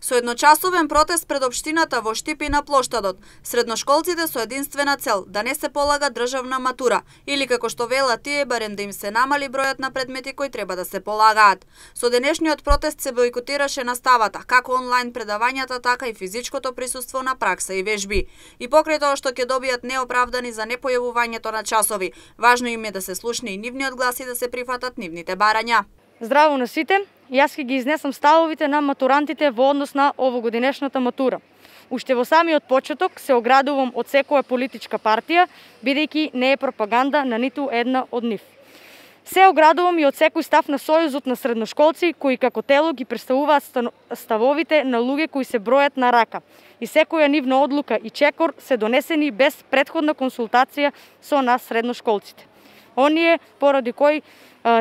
Со едночасовен протест пред општината во Штип и на плоштадот, средношколците со единствена цел да не се полага државна матура, или како што велат тие, барем да им се намали бројот на предмети кои треба да се полагаат. Со денешниот протест се бойкотираше наставата, како онлайн предавањата, така и физичкото присуство на пракса и вежби. И покрај тоа што ќе добијат неоправдани за непојавувањето на часови, важно им е да се слушне и нивниот глас и да се прифатат нивните барања. Здраво на сите! Јас ќе ги изнесам ставовите на матурантите во однос на овогодинешната матура. Уште во самиот почеток се оградувам од секоја политичка партија, бидејќи не е пропаганда на ниту една од нив. Се оградувам и од секој став на Сојузот на средношколци, кои како тело ги представуваат ставовите на луѓе кои се бројат на рака. И секоја нивна одлука и чекор се донесени без претходна консултација со нас средношколците. Оние поради кои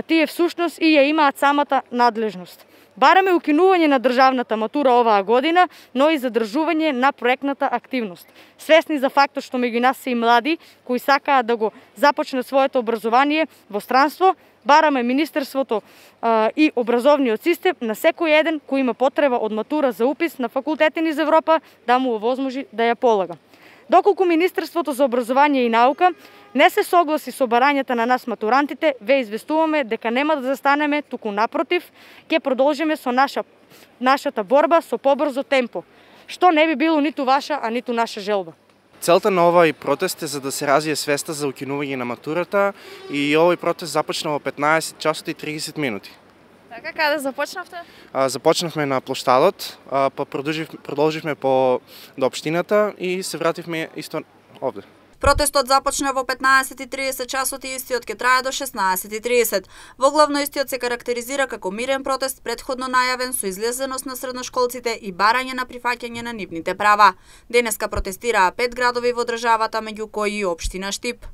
тие всушност и ја имаат самата надлежност. Бараме укинување на државната матура оваа година, но и задржување на проектната активност. Свесни за фактот што меѓу нас се и млади кои сакаат да го започнат своето образование во странство, бараме Министерството и образовниот систем на секој еден кој има потреба од матура за упис на факултети низ Европа да му овозможи да ја полага. Доколку Министерството за образование и наука не се согласи со барањата на нас матурантите, ве известуваме дека нема да застанеме, туку напротив, ќе продолжиме со нашата борба со побрзо темпо, што не би било ниту ваша, а ниту наша желба. Целта на овој протест е за да се развие свеста за укинување на матурата и овој протест започна во 15 часот и 30 минути. Така, каде започнавте? Започнавме на плоштадот, па продолживме до општината и се вративме исто овде. Протестот започна во 15:30 часот и истиот ќе трае до 16:30. Во главно истиот се карактеризира како мирен протест претходно најавен со излезеност на средношколците и барање на прифаќање на нивните права. Денеска протестираа 5 градови во државата, меѓу кои и општина Штип.